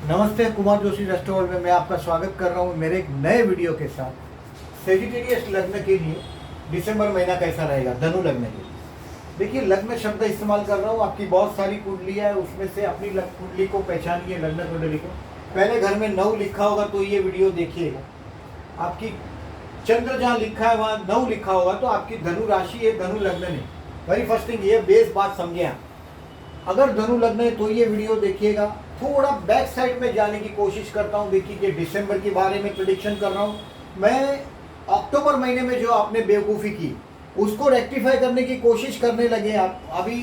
नमस्ते, कुमार जोशी रेस्टोरेंट में मैं आपका स्वागत कर रहा हूँ मेरे एक नए वीडियो के साथ। सेजिटेरियस लग्न के लिए दिसंबर महीना कैसा रहेगा, धनु लग्न के लिए। देखिए, लग्न शब्द इस्तेमाल कर रहा हूँ। आपकी बहुत सारी कुंडलियाँ है, उसमें से अपनी कुंडली को पहचानिए, लग्न कुंडली को। पहले घर में 9 लिखा होगा तो ये वीडियो देखिएगा। आपकी चंद्र जहाँ लिखा है वहाँ 9 लिखा होगा तो आपकी धनु राशि है, धनु लग्न नहीं। वेरी फर्स्ट थिंग, ये बेस बात समझे आप। अगर धनु लग्न है तो ये वीडियो देखिएगा। थोड़ा बैक साइड में जाने की कोशिश करता हूँ। देखिए कि दिसंबर के बारे में प्रेडिक्शन कर रहा हूँ मैं। अक्टूबर महीने में जो आपने बेवकूफ़ी की उसको रेक्टिफाई करने की कोशिश करने लगे आप। अभी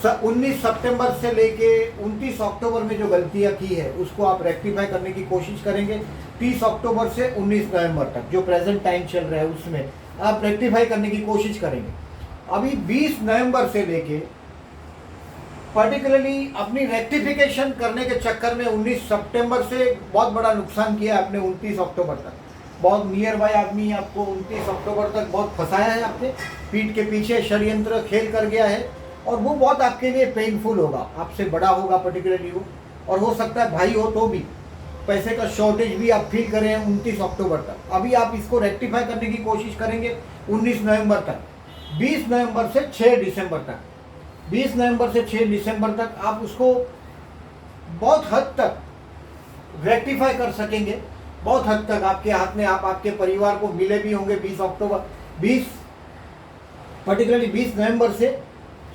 19 सितंबर से लेके 29 अक्टूबर में जो गलतियाँ की है उसको आप रेक्टिफाई करने की कोशिश करेंगे। 30 अक्टूबर से 19 नवंबर तक जो प्रेजेंट टाइम चल रहा है उसमें आप रेक्टिफाई करने की कोशिश करेंगे। अभी 20 नवंबर से लेके पर्टिकुलरली अपनी रेक्टिफिकेशन करने के चक्कर में 19 सितंबर से बहुत बड़ा नुकसान किया आपने 29 अक्टूबर तक। बहुत नियर बाय आदमी आपको 29 अक्टूबर तक बहुत फंसाया है, आपके पीठ के पीछे षड्यंत्र खेल कर गया है और वो बहुत आपके लिए पेनफुल होगा। आपसे बड़ा होगा पर्टिकुलरली वो, और हो सकता है भाई हो तो भी पैसे का शॉर्टेज भी आप फील करें 29 अक्टूबर तक। अभी आप इसको रेक्टिफाई करने की कोशिश करेंगे 19 नवंबर तक। 20 नवंबर से 6 दिसंबर तक, 20 नवंबर से 6 दिसंबर तक आप उसको बहुत हद तक रेक्टिफाई कर सकेंगे। बहुत हद तक आपके हाथ में, आप आपके परिवार को मिले भी होंगे 20 पर्टिकुलरली 20 नवंबर से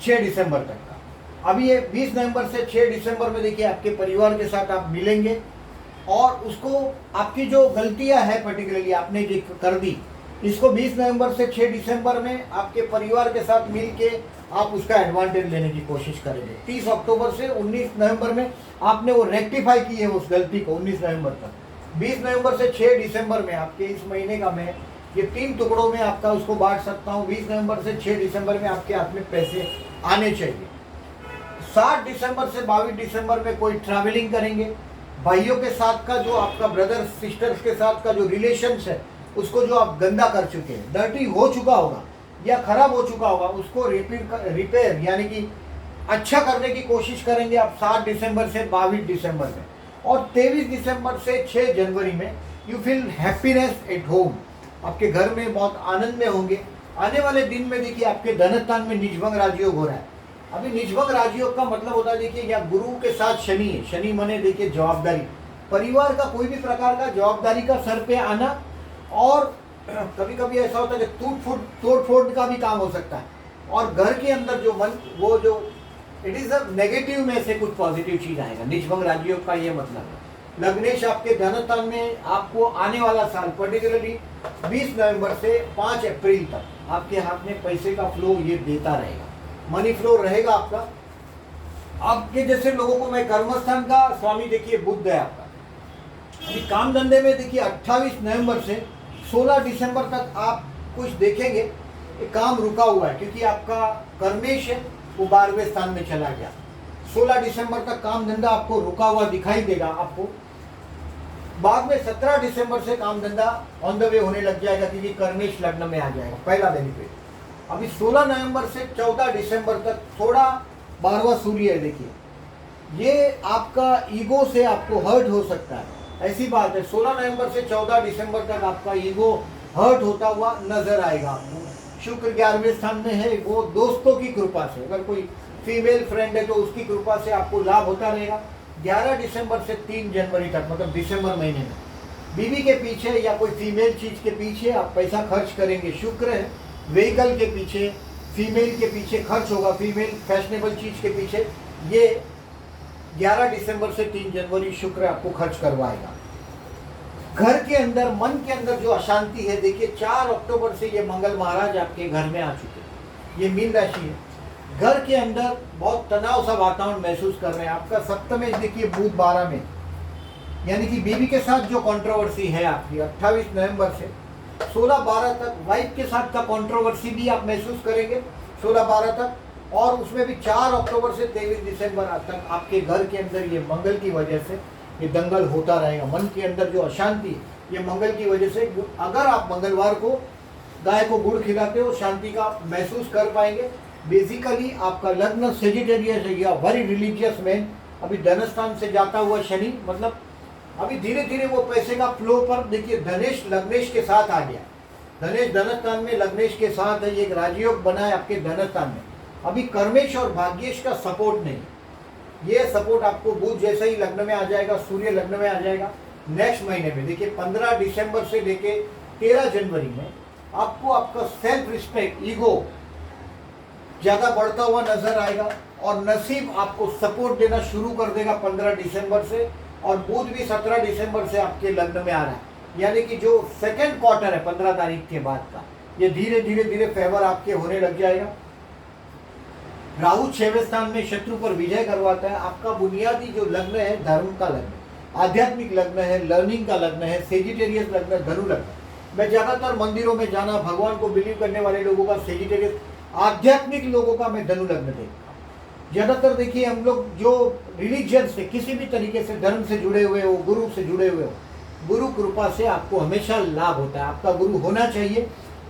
6 दिसंबर तक का। अभी ये 20 नवंबर से 6 दिसंबर में देखिए आपके परिवार के साथ आप मिलेंगे और उसको आपकी जो गलतियां है पर्टिकुलरली आपने जो कर दी, इसको 20 नवंबर से 6 दिसंबर में आपके परिवार के साथ मिल के आप उसका एडवांटेज लेने की कोशिश करेंगे। 30 अक्टूबर से 19 नवंबर में आपने वो रेक्टिफाई की है उस गलती को 19 नवंबर तक। 20 नवंबर से 6 दिसंबर में आपके इस महीने का मैं ये 3 टुकड़ों में आपका उसको बांट सकता हूँ। 20 नवंबर से 6 दिसंबर में आपके हाथ में पैसे आने चाहिए। 7 दिसंबर से 22 दिसंबर में कोई ट्रैवलिंग करेंगे। भाइयों के साथ का जो आपका ब्रदर सिस्टर्स के साथ का जो रिलेशंस है उसको जो आप गंदा कर चुके हैं, डर्टी हो चुका होगा या खराब हो चुका होगा, उसको रिपेयर यानी कि अच्छा करने की कोशिश करेंगे आप 7 दिसंबर से 22 दिसंबर में। और 23 दिसंबर से 6 जनवरी में you feel happiness at home. आपके घर में बहुत आनंद में होंगे। आने वाले दिन में देखिए आपके धनस्थान में निजभंग राजयोग हो रहा है। अभी निजभंग राजयोग का मतलब होता है, देखिए या गुरु के साथ शनि है। शनि माने देखिए जवाबदारी, परिवार का कोई भी प्रकार का जवाबदारी का सर पे आना। और कभी कभी ऐसा होता है कि तोड़ फोड़ का भी काम हो सकता है। और घर के अंदर जो मन, वो जो इट इज अ नेगेटिव में से कुछ पॉजिटिव चीज आएगा। निजभंग राजयोग का ये मतलब है। लग्नेश आपके धनस्थान में आपको आने वाला साल पर्टिकुलरली 20 नवंबर से 5 अप्रैल तक आपके हाथ में पैसे का फ्लो ये देता रहेगा। मनी फ्लो रहेगा आपका। आपके जैसे लोगों को मैं कर्मस्थान का स्वामी देखिए बुध है आपका। अभी काम धंधे में देखिए 28 नवंबर से 16 दिसंबर तक आप कुछ देखेंगे काम रुका हुआ है, क्योंकि आपका कर्मेश है वो 12वें स्थान में चला गया। 16 दिसंबर तक काम धंधा आपको रुका हुआ दिखाई देगा आपको। बाद में 17 दिसंबर से काम धंधा ऑन द वे होने लग जाएगा, क्योंकि कर्मेश लग्न में आ जाएगा, पहला बेनिफिट। अभी 16 नवंबर से 14 दिसंबर तक थोड़ा 12वां सूर्य है। देखिए ये आपका ईगो से आपको हर्ट हो सकता है, ऐसी बात है। 16 नवंबर से 14 दिसंबर तक आपका ईगो हर्ट होता हुआ नजर आएगा आपको। शुक्र 11वें स्थान में है, वो दोस्तों की कृपा से, अगर कोई फीमेल फ्रेंड है तो उसकी कृपा से आपको लाभ होता रहेगा। 11 दिसंबर से 3 जनवरी तक मतलब दिसंबर महीने में बीवी के पीछे या कोई फीमेल चीज के पीछे आप पैसा खर्च करेंगे। शुक्र है, व्हीकल के पीछे, फीमेल के पीछे खर्च होगा, फीमेल फैशनेबल चीज के पीछे। ये 11 दिसंबर से 3 जनवरी शुक्र आपको खर्च करवाएगा। घर के अंदर, मन के अंदर जो अशांति है, देखिए 4 अक्टूबर से ये मंगल महाराज आपके घर में आ चुके हैं। ये मीन राशि है। घर के अंदर बहुत तनाव सा वातावरण महसूस कर रहे हैं। आपका सप्तमेश देखिए बुध 12 में, यानी कि बीवी के साथ जो कंट्रोवर्सी है आपकी 28 नवंबर से 16-12 तक, वाइफ के साथ का कंट्रोवर्सी भी आप महसूस करेंगे 16-12 तक। और उसमें भी 4 अक्टूबर से 23 दिसंबर तक आपके घर के अंदर ये मंगल की वजह से ये दंगल होता रहेगा। मन के अंदर जो अशांति ये मंगल की वजह से, अगर आप मंगलवार को गाय को गुड़ खिलाते हो शांति का महसूस कर पाएंगे। बेसिकली आपका लग्न सेजिटेरियस है या वेरी रिलीजियस मैन, अभी धनस्थान से जाता हुआ शनि, मतलब अभी धीरे धीरे वो पैसे का फ्लो पर देखिए धनेश लग्नेश के साथ आ गया। धनेश धनस्थान में लग्नेश के साथ है, एक राजयोग बना है आपके धनस्थान में। अभी कर्मेश और भाग्येश का सपोर्ट नहीं, ये सपोर्ट आपको बुध जैसे ही लग्न में आ जाएगा, सूर्य लग्न में आ जाएगा नेक्स्ट महीने में। देखिए 15 दिसंबर से लेके 13 जनवरी में आपको आपका सेल्फ रिस्पेक्ट, ईगो ज्यादा बढ़ता हुआ नजर आएगा और नसीब आपको सपोर्ट देना शुरू कर देगा 15 दिसंबर से। और बुध भी 17 दिसंबर से आपके लग्न में आ रहा है, यानी कि जो सेकेंड क्वार्टर है 15 तारीख के बाद का, ये धीरे धीरे धीरे फेवर आपके होने लग जाएगा। राहु 6वें स्थान में शत्रु पर विजय करवाता है। आपका बुनियादी जो लग्न है धर्म का लग्न, आध्यात्मिक लग्न है, लर्निंग का लग्न है, सेजिटेरियस लग्न, धनु लग्न। मैं ज्यादातर मंदिरों में जाना, भगवान को बिलीव करने वाले लोगों का सेजिटेरियस, आध्यात्मिक लोगों का मैं धनु लग्न देखता हूँ ज्यादातर। देखिए हम लोग जो रिलीजन से किसी भी तरीके से धर्म से जुड़े हुए हो, गुरु से जुड़े हुए हो, गुरु कृपा से आपको हमेशा लाभ होता है। आपका गुरु होना चाहिए,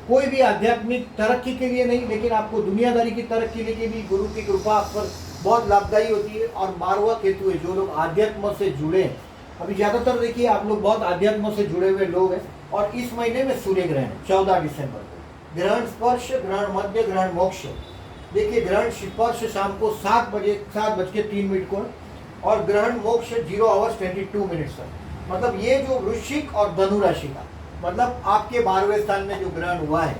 कोई भी आध्यात्मिक तरक्की के लिए नहीं, लेकिन आपको दुनियादारी की तरक्की के लिए भी गुरु की कृपा आप पर बहुत लाभदायी होती है। और मारवा केतु है, जो लोग आध्यात्म से जुड़े हैं, अभी ज्यादातर देखिए आप लोग बहुत आध्यात्म से जुड़े हुए लोग हैं। और इस महीने में सूर्य ग्रहण 14 दिसंबर को, ग्रहण स्पर्श, ग्रहण मध्य, ग्रहण मोक्ष। देखिए ग्रहण स्पर्श शाम को 7:03 को और ग्रहण मोक्ष 0:22 तक। मतलब ये जो वृश्चिक और धनु राशि का, मतलब आपके 12वें स्थान में जो ग्रहण हुआ है,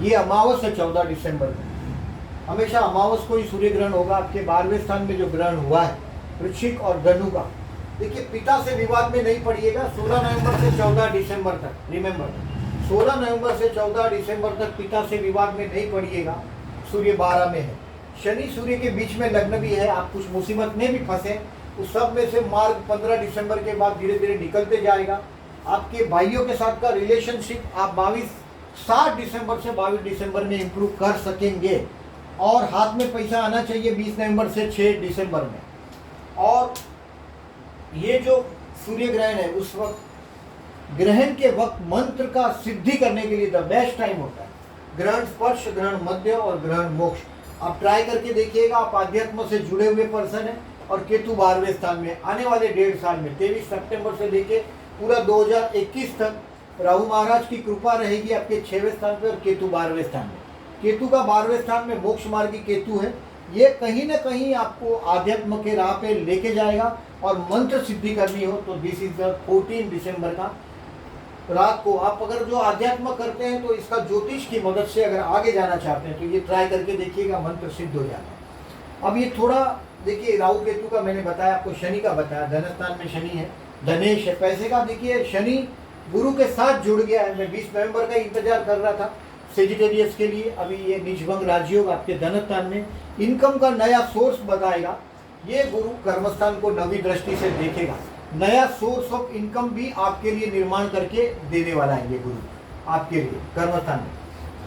ये अमावस है 14 दिसंबर को। हमेशा अमावस को ही सूर्य ग्रहण होगा। आपके 12वें स्थान में जो ग्रहण हुआ है वृश्चिक और धनु का, देखिए पिता से विवाद में नहीं पड़िएगा। 16 नवंबर से 14 दिसंबर तक, रिमेंबर 16 नवंबर से 14 दिसंबर तक पिता से विवाद में नहीं पड़िएगा। सूर्य 12 में है, शनि सूर्य के बीच में लग्न भी है। आप कुछ मुसीबत में भी फंसे, उस सब में से मार्ग 15 दिसंबर के बाद धीरे धीरे निकलते जाएगा। आपके भाइयों के साथ का रिलेशनशिप आप 7 दिसंबर से 22 दिसंबर में इंप्रूव कर सकेंगे। और हाथ में पैसा आना चाहिए 20 नवंबर से 6 दिसंबर में। और ये जो सूर्य ग्रहण है, उस वक्त ग्रहण के वक्त मंत्र का सिद्धि करने के लिए द बेस्ट टाइम होता है। ग्रहण स्पर्श, ग्रहण मध्य और ग्रहण मोक्ष आप ट्राई करके देखिएगा। आप आध्यात्म से जुड़े हुए पर्सन हैं। और केतु 12वें स्थान में आने वाले 1.5 साल में 23 सितंबर से लेके पूरा 2021 तक राहु महाराज की कृपा रहेगी आपके 6वें स्थान पे और केतु 12वें स्थान में। केतु का 12वें स्थान में मोक्ष मार्गी केतु है, ये कहीं ना कहीं आपको आध्यात्म के राह पे लेके जाएगा। और मंत्र सिद्धि करनी हो तो दिस इज द 14 दिसंबर का रात को आप अगर जो आध्यात्म करते हैं तो इसका ज्योतिष की मदद से अगर आगे जाना चाहते हैं तो ये ट्राई करके देखिएगा, मंत्र सिद्ध हो जाता है। अब ये थोड़ा देखिए राहु केतु का मैंने बताया आपको, शनि का बताया, धनस्थान में शनि है, धनेश है। पैसे का देखिए शनि गुरु के साथ जुड़ गया है। मैं 20 नवंबर का इंतजार कर रहा था सेजिटेरियस के लिए। अभी ये नीचभंग राजयोग आपके धनस्थान में इनकम का नया सोर्स बताएगा। ये गुरु कर्मस्थान को नवी दृष्टि से देखेगा, नया सोर्स ऑफ इनकम भी आपके लिए निर्माण करके देने वाला है। ये गुरु आपके लिए कर्मस्थान में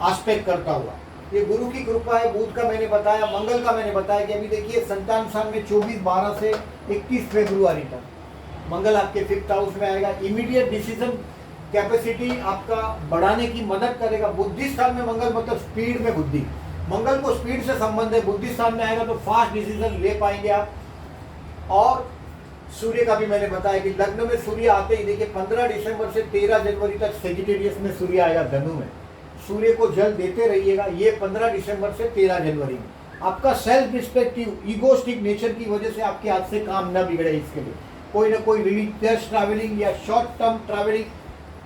आस्पेक्ट करता हुआ, ये गुरु की कृपा है। बुध का मैंने बताया, मंगल का मैंने बताया कि अभी देखिए संतान स्थान में 24/12 से 21 फरवरी तक मंगल आपके 5th हाउस में आएगा। इमीडिएट डिसीजन कैपेसिटी आपका बढ़ाने की मदद करेगा। बुद्धि स्थान में मंगल मतलब स्पीड में बुद्धि, मंगल को स्पीड से संबंध है। बुद्धि स्थान में आएगा तो फास्ट डिसीजन ले पाएंगे आप। और सूर्य का भी मैंने बताया कि लग्न में सूर्य आते ही देखिए 15 दिसंबर से 13 जनवरी तक सेजिटेरियस में सूर्य आएगा धनु में। सूर्य को जल देते रहिएगा। ये 15 दिसंबर से 13 जनवरी में आपका सेल्फ रिस्पेक्टिव ईगोस्टिक नेचर की वजह से आपके हाथ से काम न बिगड़े, इसके लिए कोई ना कोई रिलीजियस ट्रैवलिंग या short term travelling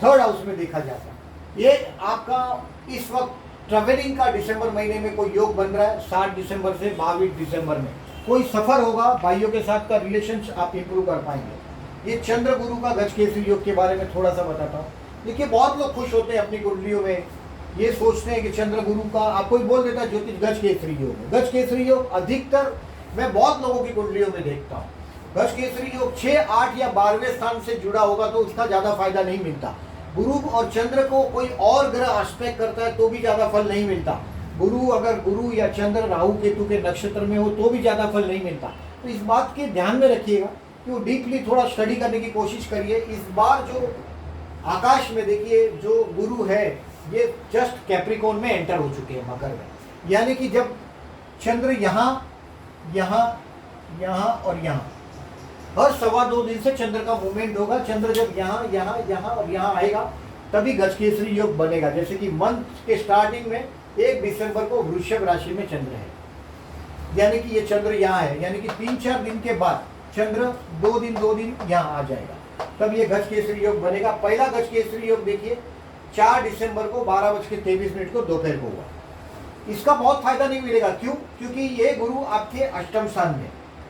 3rd house में देखा जाता है। ये आपका इस वक्त ट्रैवलिंग का दिसंबर महीने में कोई योग बन रहा है। 7 दिसंबर से 22 दिसंबर में कोई सफर होगा, भाइयों के साथ का रिलेशन आप इंप्रूव कर पाएंगे। ये चंद्र गुरु का गज केसरी योग के बारे में थोड़ा सा बताता हूँ। देखिए बहुत लोग खुश होते हैं अपनी कुंडलियों में, ये सोचते हैं कि चंद्र गुरु का, आपको बोल देता है ज्योतिष गज केसरी योग है। गज केसरी योग अधिकतर मैं बहुत लोगों की कुंडलियों में देखता हूँ। गज केसरी योग 6, 8 या 12वें स्थान से जुड़ा होगा तो उसका ज्यादा फायदा नहीं मिलता। गुरु और चंद्र को कोई और ग्रह आस्पेक्ट करता है तो भी ज्यादा फल नहीं मिलता। गुरु अगर गुरु या चंद्र राहु केतु के नक्षत्र में हो तो भी ज्यादा फल नहीं मिलता। तो इस बात के ध्यान में रखिएगा कि वो डीपली थोड़ा स्टडी करने की कोशिश करिए। इस बार जो आकाश में देखिए जो गुरु है ये जस्ट कैप्रिकॉर्न में एंटर हो चुके हैं, मकर में। यानी कि जब चंद्र यहाँ यहाँ और यहाँ। हर 2.25 दिन से चंद्र का मूवमेंट होगा। चंद्र जब यहाँ यहाँ यहाँ और यहाँ आएगा तभी गजकेसरी योग बनेगा। जैसे कि मंथ के स्टार्टिंग में 1 दिसंबर को वृषभ राशि में चंद्र है, यानी कि ये चंद्र यहाँ है, यानी कि 3-4 दिन के बाद चंद्र 2 दिन यहाँ आ जाएगा, तब ये गजकेसरी योग बनेगा। पहला गजकेसरी योग देखिए 4 दिसंबर को 12:23 को दोपहर को हुआ। इसका बहुत फायदा नहीं मिलेगा, क्यों? क्योंकि ये गुरु आपके अष्टम स्थान में,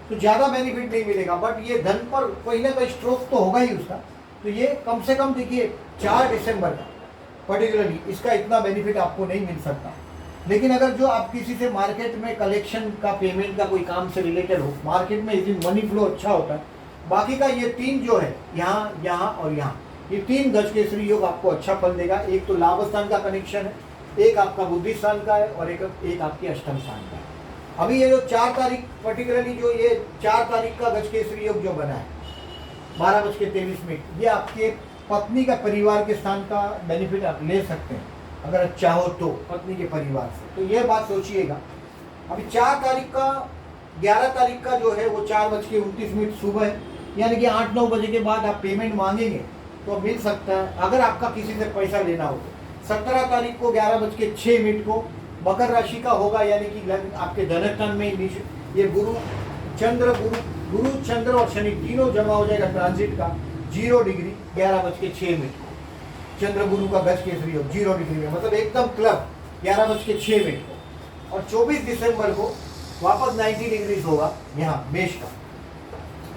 तो ज़्यादा बेनिफिट नहीं मिलेगा, बट ये धन पर कोई ना कोई स्ट्रोक तो होगा ही उसका। तो ये कम से कम देखिए 4 दिसंबर का पर्टिकुलरली इसका इतना बेनिफिट आपको नहीं मिल सकता। लेकिन अगर जो आप किसी से मार्केट में कलेक्शन का, पेमेंट का कोई काम से रिलेटेड हो, मार्केट में इस दिन मनी फ्लो अच्छा होता है। बाकी का ये 3 जो है यहाँ यहाँ और यहाँ, ये 3 गजकेसरी योग आपको अच्छा फल देगा। एक तो लाभ स्थान का कनेक्शन है, एक आपका बुद्धि स्थान का है और एक आपके अष्टम स्थान का है। अभी ये जो 4 तारीख पर्टिकुलरली जो ये 4 तारीख का गजकेसरी योग जो बना है 12:23, ये आपके पत्नी का परिवार के स्थान का बेनिफिट आप ले सकते हैं अगर चाहो तो, पत्नी के परिवार से। तो ये बात सोचिएगा। अभी 4 तारीख का 11 तारीख का जो है वो 4:29 सुबह है, यानी कि 8-9 बजे के बाद आप पेमेंट मांगेंगे तो मिल सकता है, अगर आपका किसी से पैसा लेना हो तो। 17 तारीख को 11:06 को मकर राशि का होगा, यानी कि आपके धनस्थान में ये गुरु चंद्र और शनि तीनों जमा हो जाएगा ट्रांजिट का 0 डिग्री 11:06 को। चंद्र गुरु का गजकेसरी योग 0 डिग्री में, मतलब एकदम क्लब 11:06 को। और 24 दिसंबर को वापस 90 डिग्री होगा यहाँ मेष का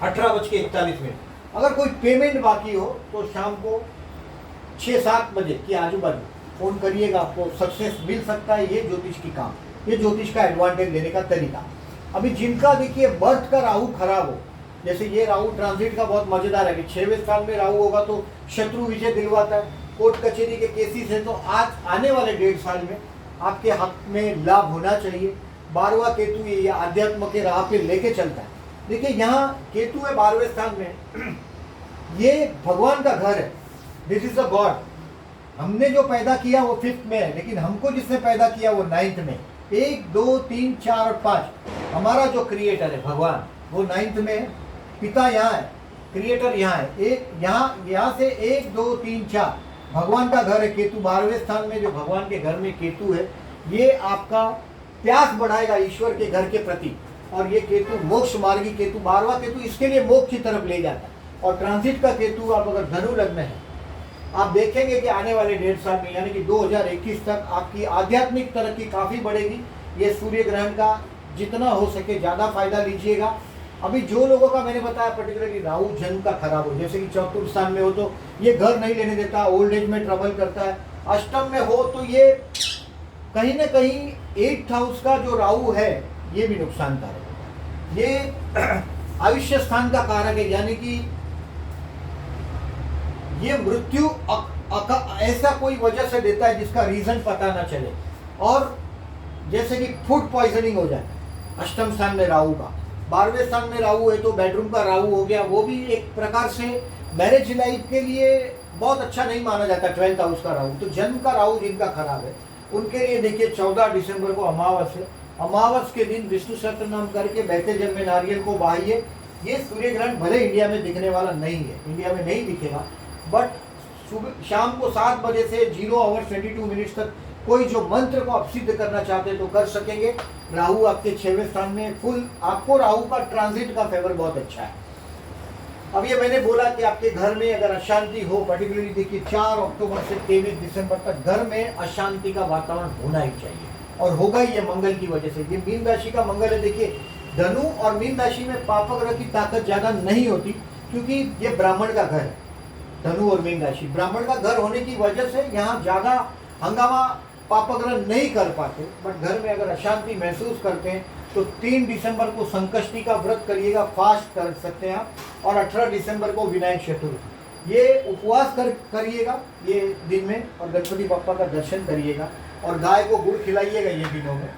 18:41। अगर कोई पेमेंट बाकी हो तो शाम को 6-7 बजे के आजू बाजू फोन करिएगा, आपको सक्सेस मिल सकता है। ये ज्योतिष की काम, ये ज्योतिष का एडवांटेज लेने का तरीका। अभी जिनका देखिए बर्थ का राहु खराब हो, जैसे ये राहु ट्रांजिट का बहुत मजेदार है कि 6वें स्थान में राहु होगा तो शत्रु विजय दिलवाता है, कोर्ट कचहरी के केसेस है, तो आज आने वाले 1.5 साल में आपके हक में लाभ होना चाहिए। 12वां केतु ये आध्यात्म के राह पे लेके चलता है। देखिए यहाँ केतु है 12वें स्थान में, ये भगवान का घर है, दिस इज द गॉड। हमने जो पैदा किया वो 5th में है, लेकिन हमको जिसने पैदा किया वो 9th में। 1, 2, 3, 4 और 5 हमारा जो क्रिएटर है भगवान वो 9th में है। पिता यहाँ है, क्रिएटर यहाँ है, एक यहाँ से 1, 2, 3, 4 भगवान का घर है। केतु 12वें स्थान में, जो भगवान के घर में केतु है, ये आपका प्यास बढ़ाएगा ईश्वर के घर के प्रति। और ये केतु मोक्ष मार्गी केतु, 12वां केतु इसके लिए मोक्ष की तरफ ले जाता है। और ट्रांजिट का केतु आप अगर धनु लग्न है, आप देखेंगे कि आने वाले 1.5 साल में यानी कि 2021 तक आपकी आध्यात्मिक तरक्की काफ़ी बढ़ेगी। ये सूर्य ग्रहण का जितना हो सके ज़्यादा फायदा लीजिएगा। अभी जो लोगों का मैंने बताया पर्टिकुलरली राहु जन्म का खराब हो, जैसे कि चतुर्थ स्थान में हो तो ये घर नहीं लेने देता, ओल्ड एज में ट्रबल करता है। अष्टम में हो तो ये कहीं ना कहीं 8th हाउस का जो राहु है ये भी नुकसानकारक है। ये आयुष्य स्थान का कारक है, यानी कि ये मृत्यु ऐसा कोई वजह से देता है जिसका रीजन पता ना चले, और जैसे कि फूड पॉइजनिंग हो जाए। अष्टम स्थान में राहु का, 12वें स्थान में राहु है तो बेडरूम का राहु हो गया, वो भी एक प्रकार से मैरिज लाइफ के लिए बहुत अच्छा नहीं माना जाता। 12th हाउस का राहु, तो जन्म का राहु जिनका खराब है उनके लिए देखिए 14 दिसंबर को अमावस है। अमावस के दिन विष्णु सहस्त्र नाम करके बहते जल में नारियल को बहाइए। ये सूर्य ग्रहण भले इंडिया में दिखने वाला नहीं है, इंडिया में नहीं दिखेगा, बट सुबह शाम को 7 बजे से 0:22 तक कोई जो मंत्र को आप सिद्ध करना चाहते हैं तो कर सकेंगे। राहु आपके 6वें स्थान में, फुल आपको राहु का ट्रांजिट का फेवर बहुत अच्छा है। अब ये मैंने बोला कि आपके घर में अगर अशांति हो, पर्टिकुलरली देखिए 4 अक्टूबर से 23 दिसंबर तक घर में अशांति का वातावरण होना ही चाहिए, और होगा ही ये मंगल की वजह से। ये मीन राशि का मंगल है। देखिए धनु और मीन राशि में पाप ग्रह की ताकत ज़्यादा नहीं होती, क्योंकि ये ब्राह्मण का घर है। धनु और मीन राशि ब्राह्मण का घर होने की वजह से यहाँ ज़्यादा हंगामा पापग्रह नहीं कर पाते, बट घर में अगर अशांति महसूस करते हैं तो 3 दिसंबर को संकष्टी का व्रत करिएगा, फास्ट कर सकते हैं आप, और 18 दिसंबर को विनायक चतुर्थी, ये उपवास करिएगा ये दिन में, और गणपति बप्पा का दर्शन करिएगा, और गाय को गुड़ खिलाइएगा ये दिनों में।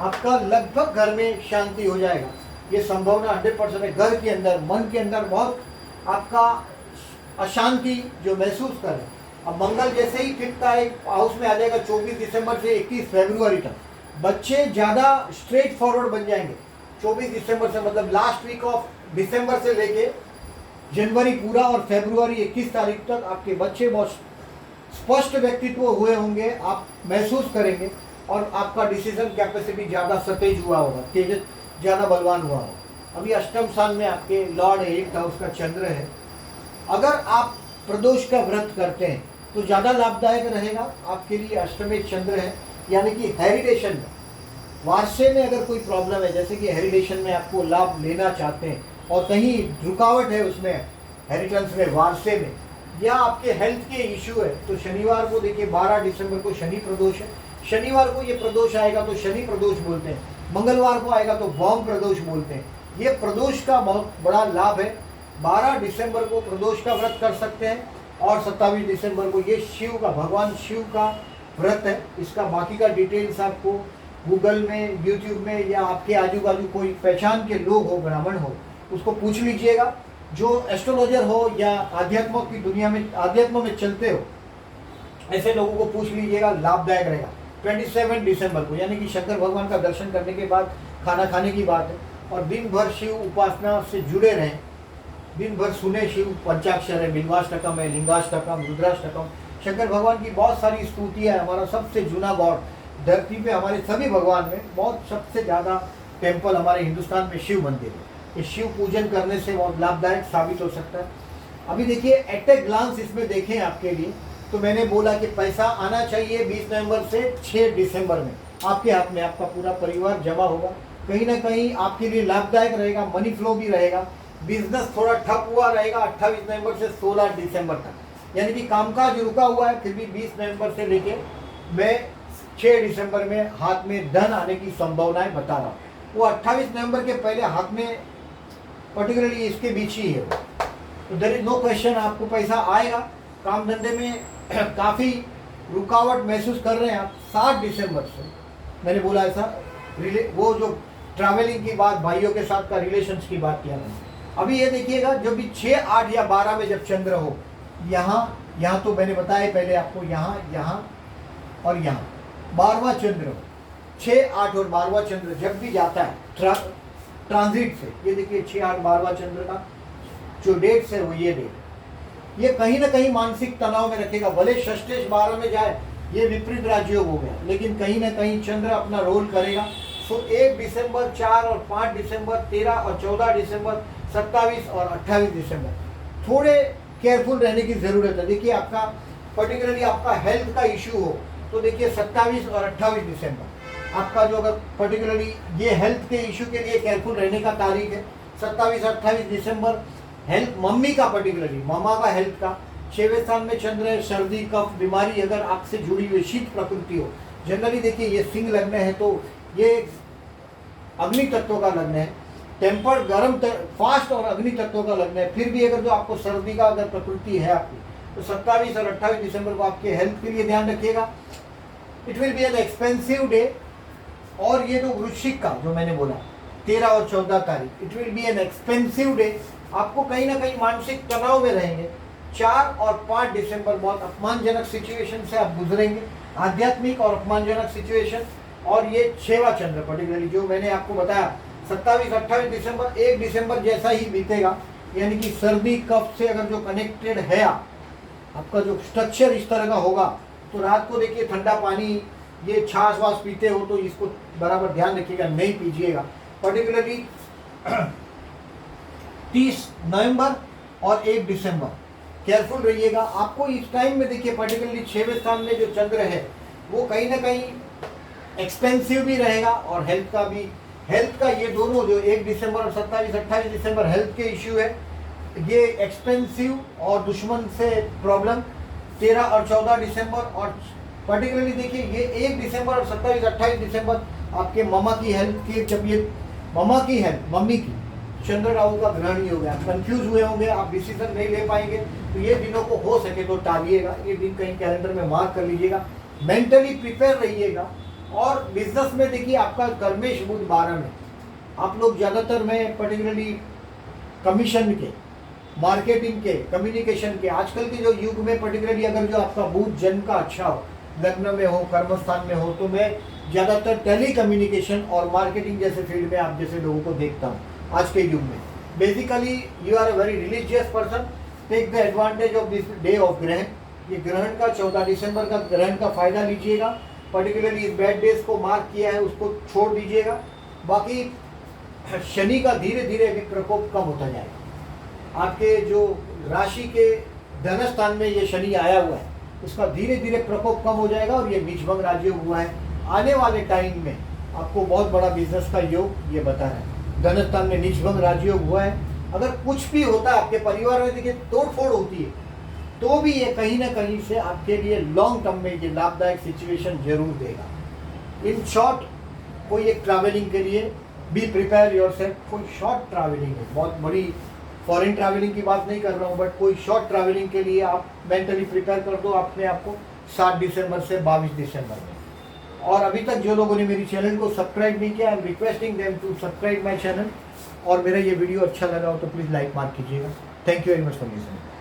आपका लगभग घर में शांति हो जाएगा, ये संभावना 100% है। घर के अंदर, मन के अंदर बहुत आपका अशांति जो महसूस करें। अब मंगल जैसे ही 5th हाउस में आ जाएगा 24 दिसंबर से 21 फरवरी तक, बच्चे ज़्यादा स्ट्रेट फॉरवर्ड बन जाएंगे। 24 दिसंबर से मतलब लास्ट वीक ऑफ दिसंबर से लेके जनवरी पूरा और फरवरी 21 तारीख तक आपके बच्चे बहुत स्पष्ट व्यक्तित्व हुए होंगे, आप महसूस करेंगे और आपका डिसीजन कैपेसिटी ज़्यादा सतेज हुआ होगा, तेज ज़्यादा बलवान हुआ होगा। अभी अष्टम स्थान में आपके लॉर्ड 8th हाउस का चंद्र है। अगर आप प्रदोष का व्रत करते हैं तो ज़्यादा लाभदायक रहेगा आपके लिए। अष्टमे चंद्र है, यानी कि हेरिडेशन में, वारसे में अगर कोई प्रॉब्लम है, जैसे कि हेरिडेशन में आपको लाभ लेना चाहते हैं और कहीं रुकावट है उसमें, हेरिटेंस में, वारसे में, या आपके हेल्थ के इशू है, तो शनिवार को देखिए 12 दिसंबर को शनि प्रदोष है। शनिवार को ये प्रदोष आएगा तो शनि प्रदोष बोलते हैं, मंगलवार को आएगा तो वाम प्रदोष बोलते हैं। ये प्रदोष का बहुत बड़ा लाभ है। 12 दिसंबर को प्रदोष का व्रत कर सकते हैं और 27 दिसंबर को ये शिव का, भगवान शिव का व्रत है। इसका बाकी का डिटेल्स आपको गूगल में, यूट्यूब में, या आपके आजू बाजू कोई पहचान के लोग हो, ब्राह्मण हो, उसको पूछ लीजिएगा। जो एस्ट्रोलॉजर हो या आध्यात्म की दुनिया में, अध्यात्म में चलते हो, ऐसे लोगों को पूछ लीजिएगा, लाभदायक रहेगा। 27 दिसंबर को, यानी कि शंकर भगवान का दर्शन करने के बाद खाना खाने की बात है, और दिन भर शिव उपासना से जुड़े रहें, दिन भर सुने शिव पंचाक्षर है, बिल्वाष्टकम है, लिंगाष्टकम, रुद्राष्टकम, शंकर भगवान की बहुत सारी स्तुतियाँ। हमारा सबसे जुना गॉड धरती पे, हमारे सभी भगवान में बहुत सबसे ज़्यादा टेम्पल हमारे हिंदुस्तान में शिव मंदिर है। ये शिव पूजन करने से बहुत लाभदायक साबित हो सकता है। अभी देखिए एट ए ग्लांस इसमें देखें आपके लिए, तो मैंने बोला कि पैसा आना चाहिए 20 नवंबर से 6 दिसंबर में आपके हाथ में, आपका पूरा परिवार जमा होगा, कहीं ना कहीं आपके लिए लाभदायक रहेगा, मनी फ्लो भी रहेगा। बिजनेस थोड़ा ठप हुआ रहेगा 28 नवंबर से 16 दिसंबर तक, यानी कि कामकाज रुका हुआ है, फिर भी 20 नवंबर से लेके मैं 6 दिसंबर में हाथ में धन आने की संभावनाएं बता रहा हूँ। वो 28 नवंबर के पहले हाथ में पर्टिकुलरली इसके बीच ही है, तो देयर इज नो क्वेश्चन, आपको पैसा आएगा। काम धंधे में काफ़ी रुकावट महसूस कर रहे हैं आप 7 दिसंबर से, मैंने बोला ऐसा, वो जो ट्रैवलिंग की बात, भाइयों के साथ का रिलेशंस की बात किया मैंने। अभी ये देखिएगा, जो भी 6, 8 या 12 में जब चंद्र हो, यहाँ तो मैंने बताया पहले आपको, यहाँ और यहाँ 12वां चंद्र हो, 6, 8 और 12वां चंद्र जब भी जाता है ट्रांजिट से, ये देखिए 6, 8, 12वां चंद्र का जो डेट्स है वो ये डेट, ये कहीं ना कहीं मानसिक तनाव में रखेगा। भले षष्ठेश 12 में जाए, ये विपरीत राजयोग हो गया, लेकिन कहीं ना कहीं चंद्र अपना रोल करेगा। सो 1 दिसंबर, 4 और 5 दिसंबर, 13 और 14 दिसंबर, 27 और 28 दिसंबर थोड़े केयरफुल रहने की ज़रूरत है। देखिए आपका पर्टिकुलरली आपका हेल्थ का इशू हो तो देखिए 27 और 28 दिसंबर आपका जो, अगर पर्टिकुलरली ये हेल्थ के इशू के लिए केयरफुल रहने का तारीख है 27-28 दिसंबर। हेल्थ, मम्मी का, पर्टिकुलरली मामा का हेल्थ का 6वें स्थान में चंद्र है। सर्दी, कफ, बीमारी अगर आपसे जुड़ी हुई शीत प्रकृति हो, जनरली देखिए ये सिंह लग्न है तो ये अग्नि तत्व का लग्न है, टेम्पर्ड, गर्म, फास्ट और अग्नि तत्व का लग्न है। फिर भी अगर जो आपको सर्दी का अगर प्रकृति है आपकी, तो 27 और 28 दिसंबर को आपके हेल्थ के लिए ध्यान रखिएगा। It will be an expensive day. और ये जो वृश्चिक का जो मैंने बोला 13 और 14 तारीख, it will be an expensive day. आपको कहीं ना कहीं मानसिक तनाव में रहेंगे। 4 और 5 दिसंबर बहुत अपमानजनक सिचुएशन से आप गुजरेंगे, आध्यात्मिक और अपमानजनक सिचुएशन। और ये 6वां चंद्र पर्टिकुलरली जो मैंने आपको बताया 27-28 दिसंबर, 1 दिसंबर जैसा ही बीतेगा, यानी कि सर्दी, कफ से अगर जो कनेक्टेड है आपका जो स्ट्रक्चर इस तरह का होगा, तो रात को देखिए ठंडा पानी, ये छाछ वाछ पीते हो तो इसको बराबर ध्यान रखिएगा, नहीं पीजिएगा। पर्टिकुलरली 30 नवंबर और 1 दिसंबर केयरफुल रहिएगा। आपको इस टाइम में देखिए पर्टिकुलरली 6वें स्थान में जो चंद्र है वो कहीं ना कहीं एक्सपेंसिव भी रहेगा और हेल्थ का भी। हेल्थ का ये दोनों जो 1 दिसंबर और 27-28 दिसंबर हेल्थ के इश्यू है, ये एक्सपेंसिव और दुश्मन से प्रॉब्लम 13 और 14 दिसंबर। और पर्टिकुलरली देखिए ये 1 दिसंबर और 27-28 दिसंबर आपके मामा की हेल्थ की, जब ये मामा की हेल्थ, मम्मी की, चंद्र राहु का ग्रहण ही हो गया, कंफ्यूज हुए होंगे, आप डिसीजन नहीं ले पाएंगे, तो ये दिनों को हो सके तो टालिएगा। ये दिन कहीं कैलेंडर में मार्क कर लीजिएगा, मेंटली प्रिपेयर रहिएगा। और बिजनेस में देखिए आपका कर्मेश बुध 12 में, आप लोग ज़्यादातर में पर्टिकुलरली कमीशन के, मार्केटिंग के, कम्युनिकेशन के, आजकल के जो युग में पर्टिकुलरली अगर जो आपका बुध जन्म का अच्छा हो, लग्न में हो, कर्मस्थान में हो, तो मैं ज़्यादातर टेली कम्युनिकेशन और मार्केटिंग जैसे फील्ड में आप जैसे लोगों को देखता हूँ आज के युग में। Basically you are a very religious person, take the advantage of this day of grahan. ये ग्रहण का 14 दिसंबर का ग्रहण का फायदा लीजिएगा, पर्टिकुलरली इस बैड डेज को मार्क किया है उसको छोड़ दीजिएगा। बाकी शनि का धीरे धीरे अभी प्रकोप कम होता जाएगा। आपके जो राशि के धन स्थान में ये शनि आया हुआ है उसका धीरे धीरे प्रकोप कम हो जाएगा और ये नीचभंग राजयोग हुआ है। आने वाले टाइम में आपको बहुत बड़ा बिजनेस का योग ये बता रहा है। धन स्थान में नीचभंग राजयोग हुआ है। अगर कुछ भी होता है आपके परिवार में, देखिए तोड़फोड़ होती है, तो भी ये कहीं ना कहीं से आपके लिए लॉन्ग टर्म में ये लाभदायक सिचुएशन जरूर देगा। इन शॉर्ट, कोई एक ट्रैवलिंग के लिए बी प्रिपेयर योरसेल्फ। कोई शॉर्ट ट्रैवलिंग है, बहुत बड़ी फॉरेन ट्रैवलिंग की बात नहीं कर रहा हूँ, बट कोई शॉर्ट ट्रैवलिंग के लिए आप मेंटली प्रिपेयर कर दो अपने आप को 7 दिसंबर से 22 दिसंबर में। और अभी तक जो लोगों ने मेरी चैनल को सब्सक्राइब नहीं किया, I am requesting them to subscribe my channel. और मेरा ये वीडियो अच्छा लगा हो तो प्लीज़ लाइक मार्क कीजिएगा। Thank you very much for listening.